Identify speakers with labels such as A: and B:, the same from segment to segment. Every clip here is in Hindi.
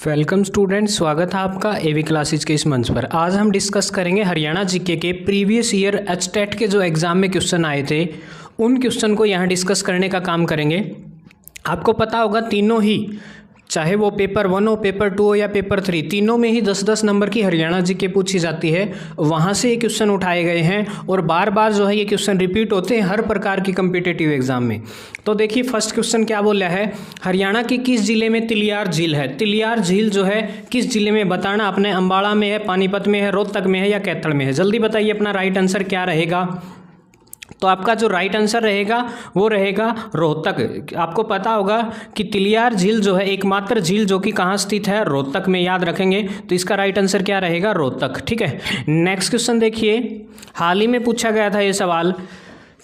A: वेलकम स्टूडेंट, स्वागत है आपका एवी क्लासेज के इस मंच पर। आज हम डिस्कस करेंगे हरियाणा जीके के प्रीवियस ईयर एचटेट के जो एग्ज़ाम में क्वेश्चन आए थे उन क्वेश्चन को यहाँ डिस्कस करने का काम करेंगे। आपको पता होगा तीनों ही, चाहे वो पेपर 1 हो, पेपर 2 हो या पेपर 3, तीनों में ही 10-10 नंबर की हरियाणा जीके पूछी जाती है। वहाँ से ये क्वेश्चन उठाए गए हैं और बार बार जो है ये क्वेश्चन रिपीट होते हैं हर प्रकार की कम्पिटिटिव एग्जाम में। तो देखिए फर्स्ट क्वेश्चन क्या बोला है, हरियाणा के किस जिले में तिलियार झील है। तिलियार झील जो है किस जिले में बताना, अपने अम्बाड़ा में है, पानीपत में है, रोहतक में है या कैथल में है। जल्दी बताइए अपना राइट आंसर क्या रहेगा। तो आपका जो राइट आंसर रहेगा वो रहेगा रोहतक। आपको पता होगा कि तिलियार झील जो है एकमात्र झील जो कि कहाँ स्थित है, रोहतक में, याद रखेंगे। तो इसका राइट आंसर क्या रहेगा, रोहतक। ठीक है, नेक्स्ट क्वेश्चन देखिए, हाल ही में पूछा गया था ये सवाल।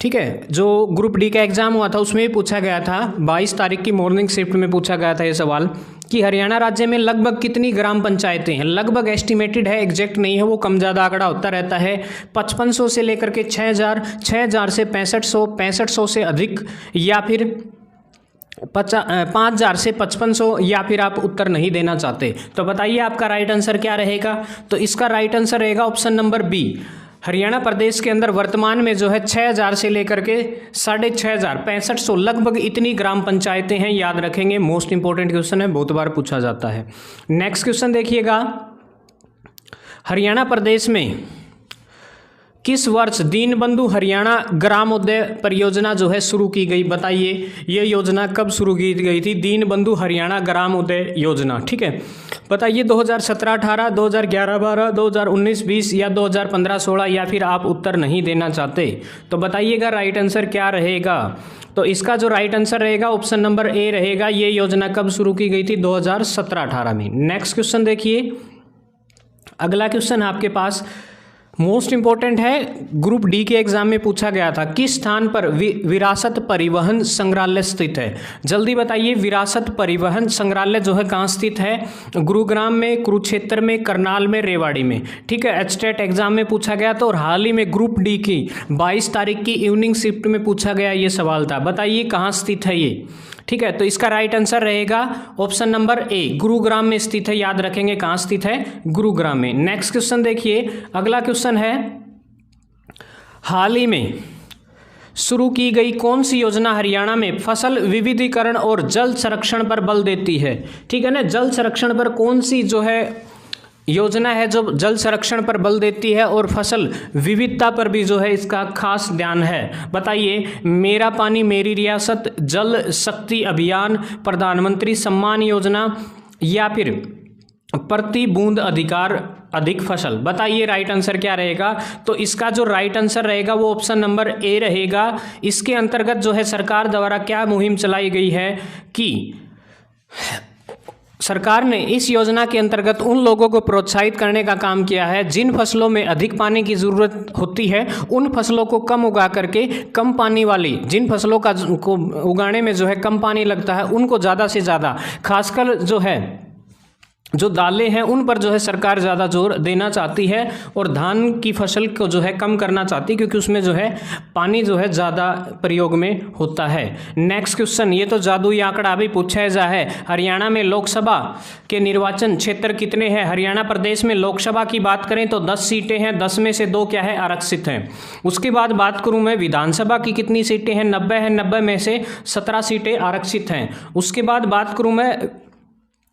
A: ठीक है, जो ग्रुप डी का एग्जाम हुआ था उसमें भी पूछा गया था, 22 तारीख की मॉर्निंग शिफ्ट में पूछा गया था ये सवाल कि हरियाणा राज्य में लगभग कितनी ग्राम पंचायतें हैं। लगभग एस्टिमेटेड है, एग्जैक्ट नहीं है, वो कम ज़्यादा आंकड़ा होता रहता है। 5500 से लेकर के 6000 से 6500 से अधिक, या फिर 5000 से 5500, या फिर आप उत्तर नहीं देना चाहते। तो बताइए आपका राइट आंसर क्या रहेगा। तो इसका राइट आंसर रहेगा ऑप्शन नंबर बी। हरियाणा प्रदेश के अंदर वर्तमान में जो है 6000 से लेकर के 6500, 6500 लगभग इतनी ग्राम पंचायतें हैं, याद रखेंगे। मोस्ट इंपॉर्टेंट क्वेश्चन है, बहुत बार पूछा जाता है। नेक्स्ट क्वेश्चन देखिएगा, हरियाणा प्रदेश में किस वर्ष दीनबंधु हरियाणा ग्रामोदय परियोजना जो है शुरू की गई। बताइए ये योजना कब शुरू की गई थी, दीनबंधु हरियाणा ग्रामोदय योजना। ठीक है, बताइए 2017-18, 2011-12, 2019-20 या 2015-16, या फिर आप उत्तर नहीं देना चाहते। तो बताइएगा राइट आंसर क्या रहेगा। तो इसका जो राइट आंसर रहेगा ऑप्शन नंबर ए रहेगा। ये योजना कब शुरू की गई थी, 2017-18 में। नेक्स्ट क्वेश्चन देखिए, अगला क्वेश्चन आपके पास मोस्ट इंपॉर्टेंट है, ग्रुप डी के एग्जाम में पूछा गया था, किस स्थान पर विरासत परिवहन संग्रहालय स्थित है। जल्दी बताइए विरासत परिवहन संग्रहालय जो है कहाँ स्थित है। गुरुग्राम में, कुरुक्षेत्र में, करनाल में, रेवाड़ी में। ठीक है, एचटेट एग्जाम में पूछा गया था और हाल ही में ग्रुप डी की 22 तारीख की इवनिंग शिफ्ट में पूछा गया ये सवाल था। बताइए कहाँ स्थित है ये। ठीक है, तो इसका राइट आंसर रहेगा ऑप्शन नंबर ए, गुरुग्राम में स्थित है, याद रखेंगे कहाँ स्थित है, गुरुग्राम में। नेक्स्ट क्वेश्चन देखिए, अगला क्वेश्चन है, हाल ही में शुरू की गई कौन सी योजना हरियाणा में फसल विविधीकरण और जल संरक्षण पर बल देती है। ठीक है ना, जल संरक्षण पर कौन सी जो है योजना है जो जल संरक्षण पर बल देती है और फसल विविधता पर भी जो है इसका खास ध्यान है। बताइए, मेरा पानी मेरी रियासत, जल शक्ति अभियान, प्रधानमंत्री सम्मान योजना, या फिर प्रति बूंद अधिकार अधिक फसल। बताइए राइट आंसर क्या रहेगा। तो इसका जो राइट आंसर रहेगा वो ऑप्शन नंबर ए रहेगा। इसके अंतर्गत जो है सरकार द्वारा क्या मुहिम चलाई गई है कि सरकार ने इस योजना के अंतर्गत उन लोगों को प्रोत्साहित करने का काम किया है जिन फसलों में अधिक पानी की ज़रूरत होती है उन फसलों को कम उगा करके कम पानी वाली, जिन फसलों को उगाने में जो है कम पानी लगता है उनको ज़्यादा से ज़्यादा, खासकर जो है जो दालें हैं उन पर जो है सरकार ज़्यादा जोर देना चाहती है और धान की फसल को जो है कम करना चाहती है क्योंकि उसमें जो है पानी जो है ज़्यादा प्रयोग में होता है। नेक्स्ट क्वेश्चन, ये तो जादुई आंकड़ा भी पूछा जा है, हरियाणा में लोकसभा के निर्वाचन क्षेत्र कितने हैं। हरियाणा प्रदेश में लोकसभा की बात करें तो 10 सीटें हैं, 10 में से 2 क्या है, आरक्षित हैं। उसके बाद बात करूँ मैं विधानसभा की कितनी सीटें हैं, 90 हैं, 90 में से 17 सीटें आरक्षित हैं। उसके बाद बात करूँ मैं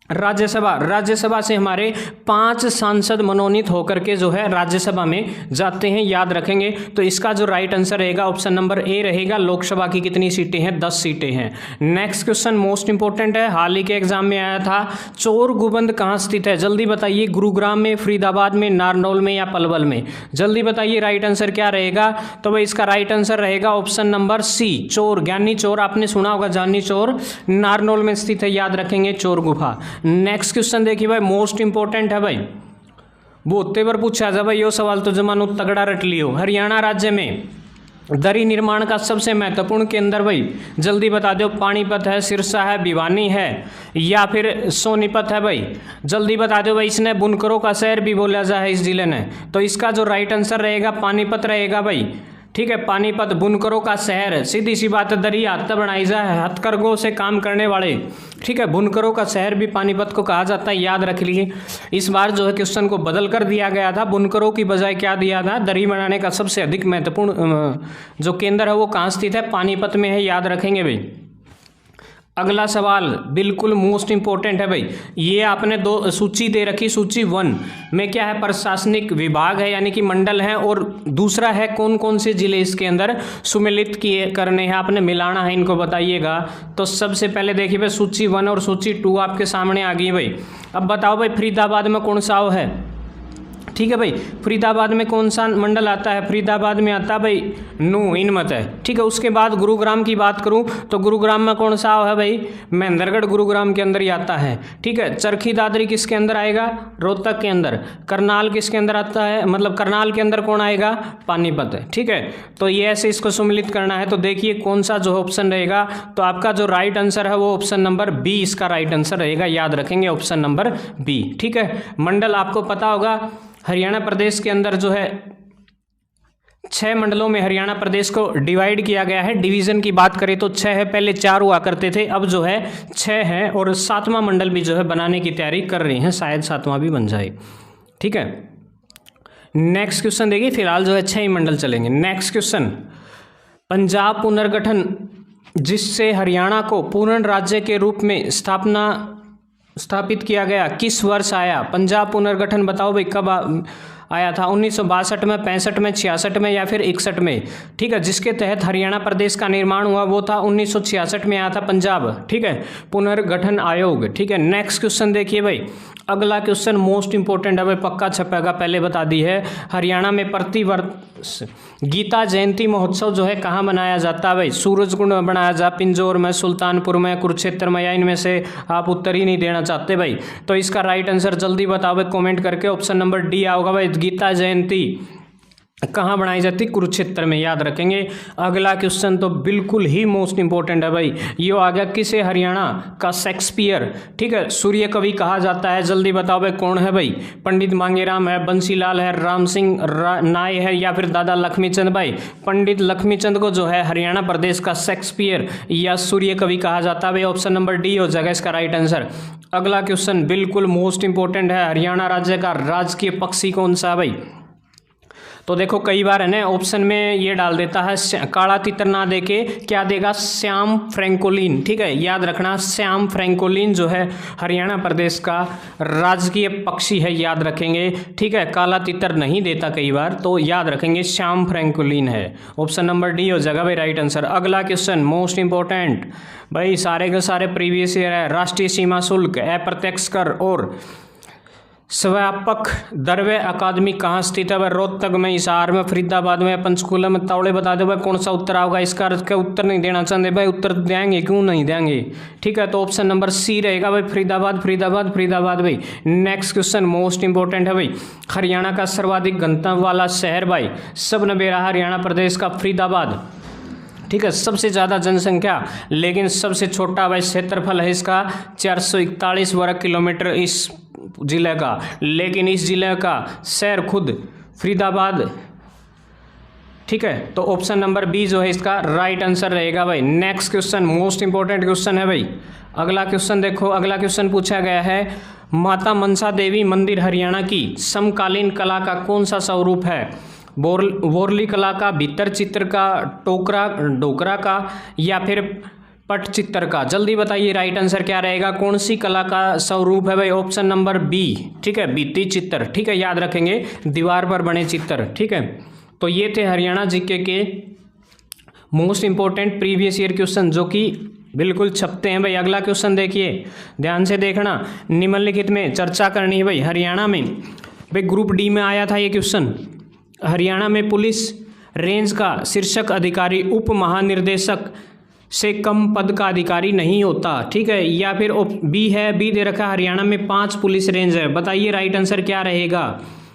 A: राज्यसभा से हमारे 5 सांसद मनोनीत होकर के जो है राज्यसभा में जाते हैं, याद रखेंगे। तो इसका जो राइट आंसर रहेगा ऑप्शन नंबर ए रहेगा। लोकसभा की कितनी सीटें हैं, 10 सीटें हैं। नेक्स्ट क्वेश्चन मोस्ट इंपॉर्टेंट है, हाल ही के एग्जाम में आया था, चोर गुबंद कहाँ स्थित है। जल्दी बताइए, गुरुग्राम में, फरीदाबाद में, नारनौल में या पलवल में। जल्दी बताइए राइट आंसर क्या रहेगा। तो भाई इसका राइट आंसर रहेगा ऑप्शन नंबर सी, चोर, ज्ञानी चोर, आपने सुना होगा ज्ञानी चोर, नारनौल में स्थित है, याद रखेंगे, चोर गुफा। नेक्स्ट क्वेश्चन देखिए भाई, मोस्ट इंपॉर्टेंट है भाई, बहुत बार पूछा जा भाई, यो सवाल तो जमानो तगड़ा रट लियो। हरियाणा राज्य में दरी निर्माण का सबसे महत्वपूर्ण केंद्र भाई, जल्दी बता दो, पानीपत है, सिरसा है, भिवानी है या फिर सोनीपत है भाई। जल्दी बता दो भाई, इसने बुनकरों का शहर भी बोला जा है इस जिले ने। तो इसका जो राइट आंसर रहेगा पानीपत रहेगा भाई। ठीक है, पानीपत बुनकरों का शहर, सीधी सी बात है, दरिया हत्थ बनाई जाए, हथकरघों से काम करने वाले, ठीक है, बुनकरों का शहर भी पानीपत को कहा जाता है, याद रख लीजिए। इस बार जो है क्वेश्चन को बदल कर दिया गया था, बुनकरों की बजाय क्या दिया था, दरी बनाने का सबसे अधिक महत्वपूर्ण जो केंद्र है वो कहाँ स्थित है, पानीपत में है, याद रखेंगे भाई। अगला सवाल बिल्कुल मोस्ट इंपॉर्टेंट है भाई, ये आपने दो सूची दे रखी, सूची 1 में क्या है, प्रशासनिक विभाग है यानी कि मंडल है, और दूसरा है कौन कौन से जिले इसके अंदर सुमेलित किए करने हैं, आपने मिलाना है, इनको बताइएगा। तो सबसे पहले देखिए भाई, सूची 1 और सूची 2 आपके सामने आ गई भाई। अब बताओ भाई, फरीदाबाद में कौन सा है, ठीक है भाई, फरीदाबाद में कौन सा मंडल आता है, फरीदाबाद में आता है भाई नू इनमत है, ठीक है। उसके बाद गुरुग्राम की बात करूं तो गुरुग्राम में कौन सा है भाई, महेंद्रगढ़ गुरुग्राम के अंदर ही आता है, ठीक है। चरखी दादरी किसके अंदर आएगा, रोहतक के अंदर। करनाल किसके अंदर आता है, मतलब करनाल के अंदर कौन आएगा, पानीपत है, ठीक है। तो ये ऐसे इसको सम्मिलित करना है, तो देखिए कौन सा जो ऑप्शन रहेगा, तो आपका जो राइट आंसर है वो ऑप्शन नंबर बी इसका राइट आंसर रहेगा, याद रखेंगे ऑप्शन नंबर बी, ठीक है। मंडल आपको पता होगा, हरियाणा प्रदेश के अंदर जो है 6 मंडलों में हरियाणा प्रदेश को डिवाइड किया गया है। डिवीजन की बात करें तो 6 है, पहले 4 हुआ करते थे, अब जो है 6 है, और 7वां मंडल भी जो है बनाने की तैयारी कर रही हैं, शायद 7वां भी बन जाए, ठीक है। नेक्स्ट क्वेश्चन देखिए, फिलहाल जो है 6 ही मंडल चलेंगे। नेक्स्ट क्वेश्चन, पंजाब पुनर्गठन जिससे हरियाणा को पूर्ण राज्य के रूप में स्थापित किया गया किस वर्ष आया, पंजाब पुनर्गठन बताओ भाई कब आया था, 1962 में, 65 में, 66 में या फिर 61 में, ठीक है। जिसके तहत हरियाणा प्रदेश का निर्माण हुआ वो था 1966 में आया था पंजाब, ठीक है, पुनर्गठन आयोग, ठीक है। नेक्स्ट क्वेश्चन देखिए भाई, अगला क्वेश्चन मोस्ट इंपॉर्टेंट है भाई, पक्का छपेगा, पहले बता दी है। हरियाणा में प्रतिवर्ष गीता जयंती महोत्सव जो है कहाँ मनाया जाता है भाई, सूरजकुंड में बनाया जा, पिंजौर में, सुल्तानपुर में, कुरुक्षेत्र में, या इनमें से आप उत्तर ही नहीं देना चाहते भाई। तो इसका राइट आंसर जल्दी बताओ भाई कमेंट करके, ऑप्शन नंबर डी आओगा भाई, गीता जयंती कहाँ बनाई जाती, कुरुक्षेत्र में, याद रखेंगे। अगला क्वेश्चन तो बिल्कुल ही मोस्ट इंपॉर्टेंट है भाई, ये आ गया, किसे हरियाणा का शेक्सपियर, ठीक है, सूर्य कवि कहा जाता है, जल्दी बताओ भाई कौन है भाई, पंडित मांगेराम है, बंसीलाल है, राम सिंह नाय है, या फिर दादा लक्ष्मीचंद भाई। पंडित लक्ष्मीचंद को जो है हरियाणा प्रदेश का शेक्सपियर या सूर्य कवि कहा जाता है भाई, ऑप्शन नंबर डी हो जाएगा इसका राइट आंसर। अगला क्वेश्चन बिल्कुल मोस्ट इंपॉर्टेंट है, हरियाणा राज्य का राजकीय पक्षी कौन सा है भाई। तो देखो कई बार है ना ऑप्शन में ये डाल देता है, काला तितर ना देके क्या देगा, श्याम फ्रैंकोलिन, ठीक है, याद रखना, श्याम फ्रैंकोलिन जो है हरियाणा प्रदेश का राजकीय पक्षी है, याद रखेंगे, ठीक है। काला तितर नहीं देता कई बार, तो याद रखेंगे श्याम फ्रैंकोलिन है, ऑप्शन नंबर डी हो जाएगा भाई राइट आंसर। अगला क्वेश्चन मोस्ट इंपॉर्टेंट भाई, सारे के सारे प्रीवियस ईयर है। राष्ट्रीय सीमा शुल्क, अप्रत्यक्ष कर और स्वव्यापक द्रव्य अकादमी कहाँ स्थित है भाई, रोहतक में, हिसार में, फरीदाबाद में, पंचकूला में, तावड़े बता दो भाई कौन सा उत्तर आओगा इसका। उत्तर नहीं देना चाहते भाई, उत्तर देंगे, क्यों नहीं देंगे, ठीक है। तो ऑप्शन नंबर सी रहेगा भाई, फरीदाबाद फरीदाबाद फरीदाबाद भाई। नेक्स्ट क्वेश्चन मोस्ट इंपॉर्टेंट है भाई, हरियाणा का सर्वाधिक घनत्व वाला शहर भाई, सब ने बेरा हरियाणा प्रदेश का फरीदाबाद, ठीक है, सबसे ज़्यादा जनसंख्या लेकिन सबसे छोटा भाई क्षेत्रफल है इसका 441 वर्ग किलोमीटर इस जिले का, लेकिन इस जिले का शहर खुद फरीदाबाद, ठीक है। तो ऑप्शन नंबर बी जो है इसका राइट आंसर रहेगा भाई। Next question most important question है भाई, अगला क्वेश्चन देखो, अगला क्वेश्चन पूछा गया है, माता मनसा देवी मंदिर हरियाणा की समकालीन कला का कौन सा स्वरूप है, बोरली कला का, भीतर चित्र का, डोकरा का, या फिर पटचित्र का, जल्दी बताइए राइट आंसर क्या रहेगा, कौन सी कला का स्वरूप है भाई, ऑप्शन नंबर बी, ठीक है, भित्ति चित्र, ठीक है, याद रखेंगे, दीवार पर बने चित्र, ठीक है। तो ये थे हरियाणा जीके के most important previous year question जो कि बिल्कुल छपते हैं भाई। अगला क्वेश्चन देखिए, ध्यान से देखना, निम्नलिखित में चर्चा करनी है भाई। हरियाणा में भाई ग्रुप डी में आया था ये क्वेश्चन, हरियाणा में पुलिस रेंज का शीर्षक अधिकारी उप महानिर्देशक से कम पद का अधिकारी नहीं होता, ठीक है, या फिर बी है, बी दे रखा है, हरियाणा में 5 पुलिस रेंज है, बताइए राइट आंसर क्या रहेगा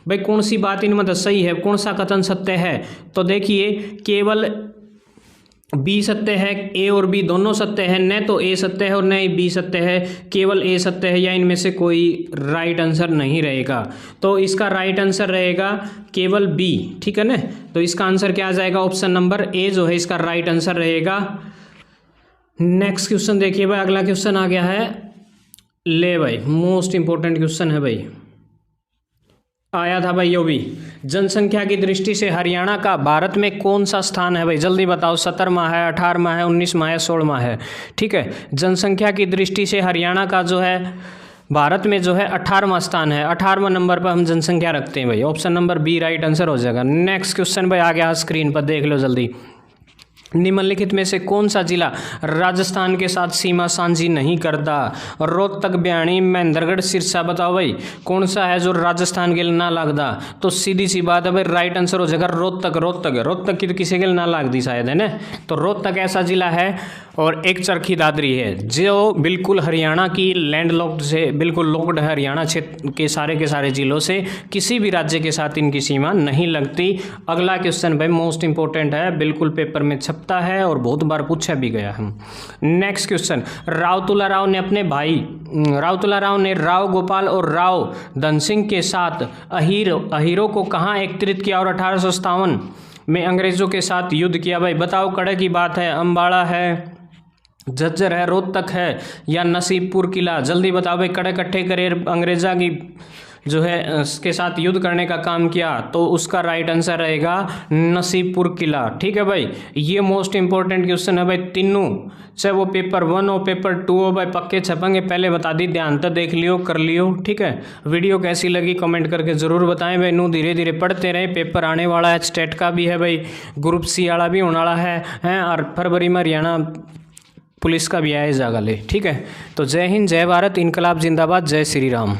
A: भाई, कौन सी बात इनमें सही है, कौन सा कथन सत्य है। तो देखिए केवल बी सत्य है, ए और बी दोनों सत्य है, न तो ए सत्य है और न ही बी सत्य है, केवल ए सत्य है, या इनमें से कोई राइट आंसर नहीं रहेगा। तो इसका राइट आंसर रहेगा केवल बी, ठीक है ना। तो इसका आंसर क्या आ जाएगा, ऑप्शन नंबर ए जो है इसका राइट आंसर रहेगा। नेक्स्ट क्वेश्चन देखिए भाई, अगला क्वेश्चन आ गया है, ले भाई मोस्ट इंपॉर्टेंट क्वेश्चन है भाई, आया था भाई यो भी। जनसंख्या की दृष्टि से हरियाणा का भारत में कौन सा स्थान है भाई, जल्दी बताओ। 17वां है, 18वां है, 19वां है, 16वां है, ठीक है। जनसंख्या की दृष्टि से हरियाणा का जो है भारत में जो है 18वां स्थान है, 18वां नंबर पर हम जनसंख्या रखते हैं भाई। Option number B right answer हो जाएगा। नेक्स्ट क्वेश्चन भाई आ गया स्क्रीन पर, देख लो जल्दी। निम्नलिखित में से कौन सा जिला राजस्थान के साथ सीमा साझी नहीं करता, रोहतक, बयानी, महेंद्रगढ़, सिरसा, बताओ भाई कौन सा है जो राजस्थान के लिए ना लगता। तो सीधी सी बात है भाई, राइट आंसर हो जाएगा रोहतक। रोहतक की तो किसी के लिए ना लगती शायद, है ना। तो रोहतक ऐसा जिला है और एक चरखी दादरी है जो बिल्कुल हरियाणा की लैंडलॉक्ड से बिल्कुल लॉक्ड है, हरियाणा क्षेत्र के सारे जिलों से किसी भी राज्य के साथ इनकी सीमा नहीं लगती। अगला क्वेश्चन भाई मोस्ट इंपॉर्टेंट है, बिल्कुल पेपर में छपता है और बहुत बार पूछा भी गया है। नेक्स्ट क्वेश्चन, राव तुलाराव ने राव गोपाल और राव धन सिंह के साथ अहीरों को कहाँ एकत्रित किया और 1857 में अंग्रेजों के साथ युद्ध किया भाई, बताओ। कड़े की बात है, अम्बाड़ा है, झज्जर है, रोहतक है, या नसीबपुर किला, जल्दी बताओ भाई। कड़े इकट्ठे करे अंग्रेजा की जो है उसके साथ युद्ध करने का काम किया, तो उसका राइट आंसर रहेगा नसीबपुर किला, ठीक है भाई। ये मोस्ट इंपॉर्टेंट क्वेश्चन है भाई, तीनों चाहे वो पेपर 1 हो पेपर 2 हो भाई, पक्के छपेंगे, पहले बता दी, ध्यान तो देख लियो, कर लियो, ठीक है। वीडियो कैसी लगी कमेंट करके ज़रूर बताएं भाई। नू धीरे धीरे पढ़ते रहे, पेपर आने वाला है, स्टेट का भी है भाई, ग्रुप सी वाला भी होने वाला है और फरवरी में हरियाणा पुलिस का भी आया जाएगा ले, ठीक है। तो जय हिंद, जय भारत, इनकलाब जिंदाबाद, जय श्री राम।